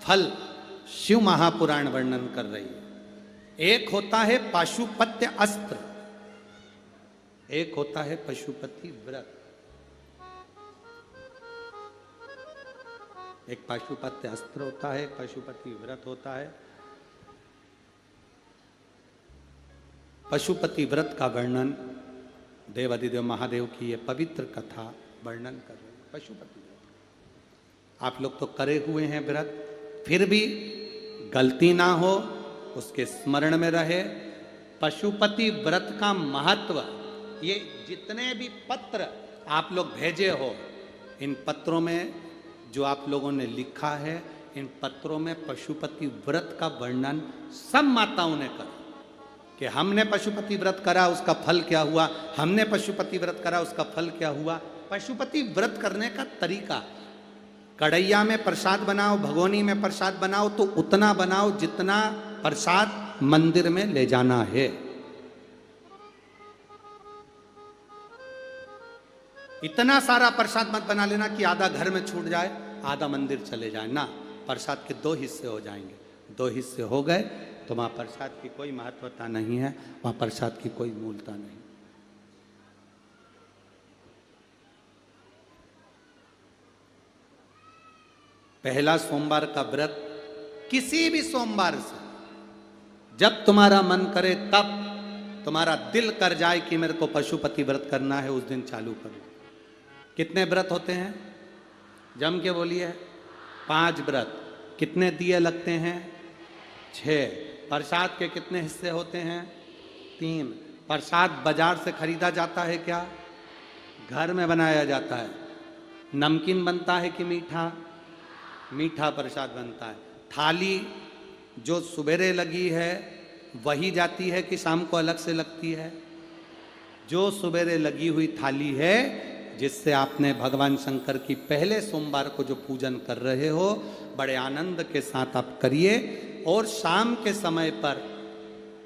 फल शिव महापुराण वर्णन कर रही है। एक होता है पाशुपत्य अस्त्र, एक होता है पशुपति व्रत। एक पाशुपत्य अस्त्र होता है, एक पशुपति व्रत होता है। पशुपति व्रत का वर्णन देवादिदेव महादेव की ये पवित्र कथा वर्णन कर रहे हैं। पशुपति व्रत आप लोग तो करे हुए हैं व्रत, फिर भी गलती ना हो, उसके स्मरण में रहे। पशुपति व्रत का महत्व, ये जितने भी पत्र आप लोग भेजे हो, इन पत्रों में जो आप लोगों ने लिखा है, इन पत्रों में पशुपति व्रत का वर्णन सब माताओं ने करा कि हमने पशुपति व्रत करा उसका फल क्या हुआ, हमने पशुपति व्रत करा उसका फल क्या हुआ। पशुपति व्रत करने का तरीका, कढ़ैया में प्रसाद बनाओ, भगोनी में प्रसाद बनाओ तो उतना बनाओ जितना प्रसाद मंदिर में ले जाना है। इतना सारा प्रसाद मत बना लेना कि आधा घर में छूट जाए, आधा मंदिर चले जाए ना। प्रसाद के 2 हिस्से हो जाएंगे, 2 हिस्से हो गए तो वहां प्रसाद की कोई महत्वता नहीं है, वहां प्रसाद की कोई मूलता नहीं। पहला सोमवार का व्रत किसी भी सोमवार से जब तुम्हारा मन करे, तब तुम्हारा दिल कर जाए कि मेरे को पशुपति व्रत करना है, उस दिन चालू करो। कितने व्रत होते हैं? जम के बोलिए। 5 व्रत। कितने दिए लगते हैं? 6। प्रसाद के कितने हिस्से होते हैं? 3। प्रसाद बाजार से खरीदा जाता है क्या? घर में बनाया जाता है। नमकीन बनता है कि मीठा? मीठा प्रसाद बनता है। थाली जो सुबेरे लगी है वही जाती है कि शाम को अलग से लगती है? जो सुबेरे लगी हुई थाली है, जिससे आपने भगवान शंकर की पहले सोमवार को जो पूजन कर रहे हो, बड़े आनंद के साथ आप करिए। और शाम के समय पर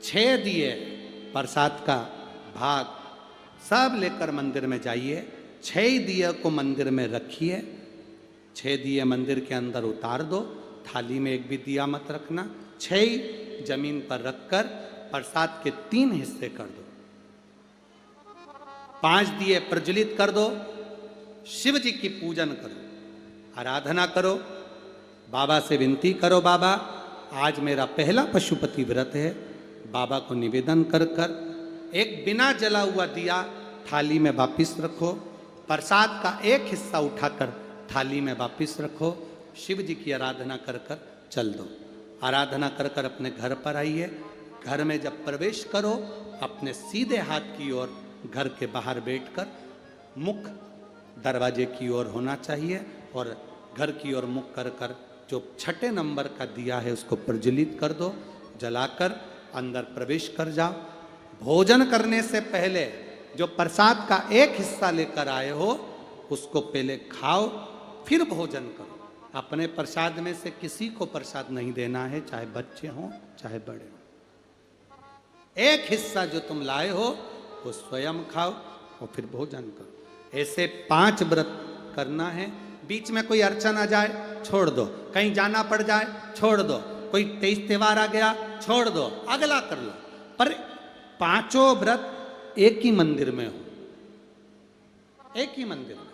6 दिए प्रसाद का भाग सब लेकर मंदिर में जाइए। 6 दिए को मंदिर में रखिए। 6 दिए मंदिर के अंदर उतार दो, थाली में एक भी दिया मत रखना। 6 जमीन पर रखकर प्रसाद के 3 हिस्से कर दो। 5 दिए प्रज्वलित कर दो। शिव जी की पूजन करो, आराधना करो, बाबा से विनती करो, बाबा आज मेरा पहला पशुपति व्रत है। बाबा को निवेदन कर कर एक बिना जला हुआ दिया थाली में वापिस रखो। प्रसाद का एक हिस्सा उठाकर थाली में वापिस रखो। शिव जी की आराधना कर कर चल दो। आराधना कर कर अपने घर पर आइए। घर में जब प्रवेश करो, अपने सीधे हाथ की ओर घर के बाहर बैठकर मुख दरवाजे की ओर होना चाहिए और घर की ओर मुख कर कर जो 6 नंबर का दिया है उसको प्रज्वलित कर दो। जलाकर अंदर प्रवेश कर जाओ। भोजन करने से पहले जो प्रसाद का एक हिस्सा लेकर आए हो उसको पहले खाओ, फिर भोजन करो। अपने प्रसाद में से किसी को प्रसाद नहीं देना है, चाहे बच्चे हों चाहे बड़े हों। एक हिस्सा जो तुम लाए हो वो स्वयं खाओ और फिर भोजन करो। ऐसे 5 व्रत करना है। बीच में कोई अड़चन आ जाए छोड़ दो, कहीं जाना पड़ जाए छोड़ दो, कोई 23 त्योहार आ गया छोड़ दो, अगला कर लो। पर 5 व्रत एक ही मंदिर में हो, एक ही मंदिर में।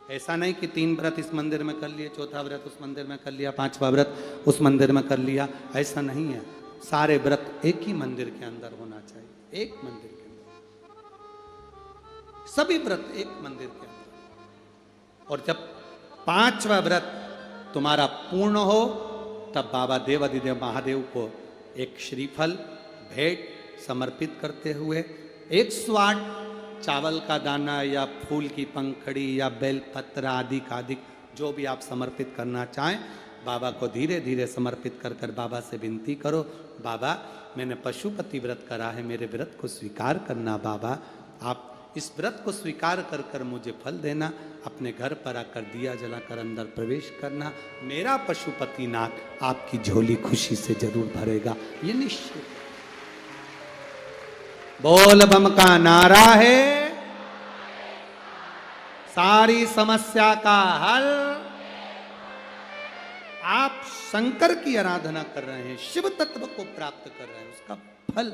ऐसा नहीं कि 3 व्रत इस मंदिर में कर लिए, 4था व्रत उस मंदिर में कर लिया, 5वां व्रत उस मंदिर में कर लिया। ऐसा नहीं है। सारे व्रत एक ही मंदिर के अंदर होना चाहिए। एक मंदिर के अंदर सभी व्रत एक मंदिर के अंदर। और जब 5वां व्रत तुम्हारा पूर्ण हो, तब बाबा देवादिदेव महादेव को एक श्रीफल भेंट समर्पित करते हुए 108 चावल का दाना या फूल की पंखड़ी या बेलपत्र आदि का अधिक जो भी आप समर्पित करना चाहें, बाबा को धीरे धीरे समर्पित कर कर बाबा से विनती करो, बाबा मैंने पशुपति व्रत करा है, मेरे व्रत को स्वीकार करना। बाबा आप इस व्रत को स्वीकार कर कर मुझे फल देना। अपने घर पर आकर दिया जलाकर अंदर प्रवेश करना। मेरा पशुपति नाथ आपकी झोली खुशी से जरूर भरेगा, ये निश्चित। बोल बम का नारा है, सारी समस्या का हल आप शंकर की आराधना कर रहे हैं, शिव तत्व को प्राप्त कर रहे हैं, उसका फल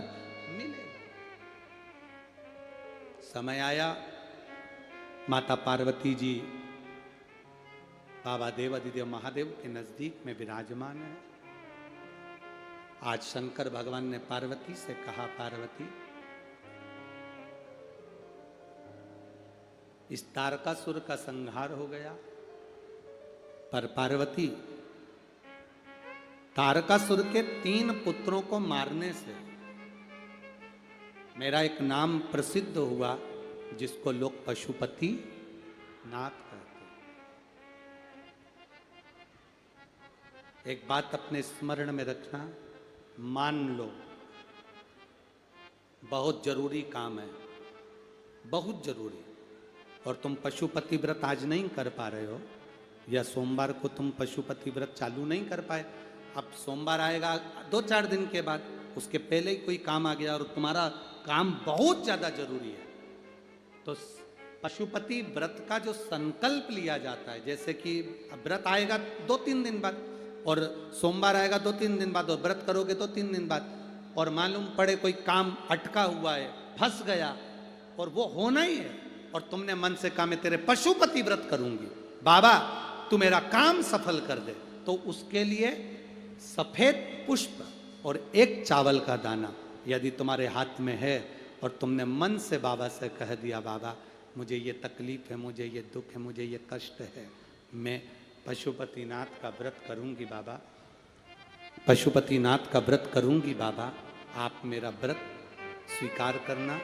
मिलेगा। समय आया, माता पार्वती जी बाबा देवाधिदेव महादेव के नजदीक में विराजमान है। आज शंकर भगवान ने पार्वती से कहा, पार्वती इस तारकासुर का संहार हो गया, पर पार्वती तारकासुर के 3 पुत्रों को मारने से मेरा एक नाम प्रसिद्ध हुआ, जिसको लोग पशुपति नाथ कहते हैं। एक बात अपने स्मरण में रखना, मान लो बहुत जरूरी काम है, बहुत जरूरी, और तुम पशुपति व्रत आज नहीं कर पा रहे हो, या सोमवार को तुम पशुपति व्रत चालू नहीं कर पाए, अब सोमवार आएगा 2-4 दिन के बाद, उसके पहले ही कोई काम आ गया और तुम्हारा काम बहुत ज्यादा जरूरी है, तो पशुपति व्रत का जो संकल्प लिया जाता है, जैसे कि व्रत आएगा 2-3 दिन बाद, और सोमवार आएगा 2-3 दिन बाद, और व्रत करोगे 2-3 दिन बाद, और मालूम पड़े कोई काम अटका हुआ है, फंस गया, और वो होना ही है, और तुमने मन से कहा मैं तेरे पशुपति व्रत करूंगी, बाबा तू मेरा काम सफल कर दे, तो उसके लिए सफेद पुष्प और एक चावल का दाना यदि तुम्हारे हाथ में है, और तुमने मन से बाबा से कह दिया, बाबा मुझे ये तकलीफ है, मुझे ये दुख है, मुझे ये कष्ट है, मैं पशुपतिनाथ का व्रत करूंगी बाबा, पशुपतिनाथ का व्रत करूंगी बाबा, आप मेरा व्रत स्वीकार करना,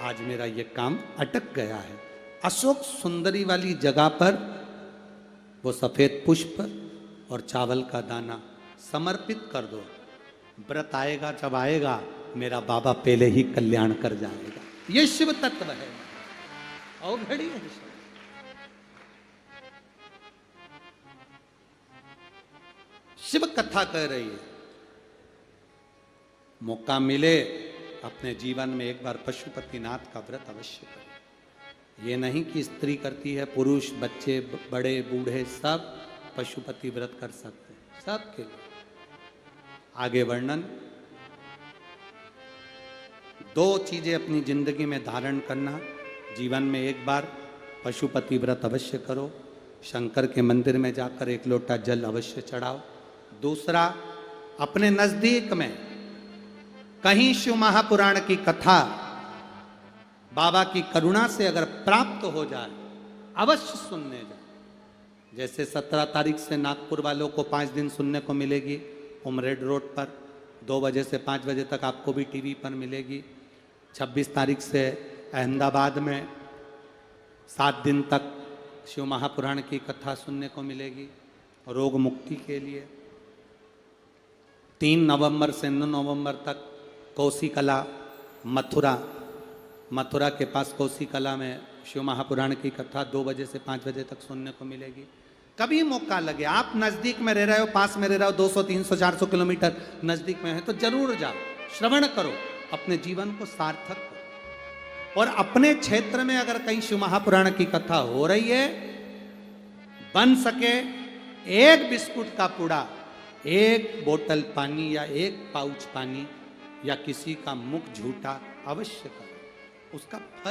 आज मेरा ये काम अटक गया है। अशोक सुंदरी वाली जगह पर वो सफेद पुष्प और चावल का दाना समर्पित कर दो, व्रत आएगा जब आएगा, मेरा बाबा पहले ही कल्याण कर जाएगा। ये शिव तत्व है, अवघड़ी है। शिव कथा कह रही है, मौका मिले अपने जीवन में एक बार पशुपतिनाथ का व्रत अवश्य करें। ये नहीं कि स्त्री करती है, पुरुष, बच्चे, बड़े बूढ़े सब पशुपति व्रत कर सकते हैं, सबके लिए। आगे वर्णन, 2 चीजें अपनी जिंदगी में धारण करना, जीवन में एक बार पशुपति व्रत अवश्य करो, शंकर के मंदिर में जाकर 1 लोटा जल अवश्य चढ़ाओ। दूसरा, अपने नजदीक में कहीं शिव महापुराण की कथा बाबा की करुणा से अगर प्राप्त हो जाए, अवश्य सुनने जाए। जैसे 17 तारीख से नागपुर वालों को 5 दिन सुनने को मिलेगी उमरेड रोड पर, 2 बजे से 5 बजे तक आपको भी टीवी पर मिलेगी। 26 तारीख से अहमदाबाद में 7 दिन तक शिव महापुराण की कथा सुनने को मिलेगी रोग मुक्ति के लिए। 3 नवंबर से 9 नवंबर तक कोसी कला मथुरा के पास कोसी कला में शिव महापुराण की कथा 2 बजे से 5 बजे तक सुनने को मिलेगी। कभी मौका लगे, आप नजदीक में रह रहे हो, पास में रह रहे हो, 200 300 400 किलोमीटर नजदीक में है, तो जरूर जाओ, श्रवण करो, अपने जीवन को सार्थक करो। और अपने क्षेत्र में अगर कहीं शिव महापुराण की कथा हो रही है, बन सके 1 बिस्कुट का पुड़ा, 1 बोतल पानी या 1 पाउच पानी या किसी का मुख झूठा अवश्य करो, उसका फल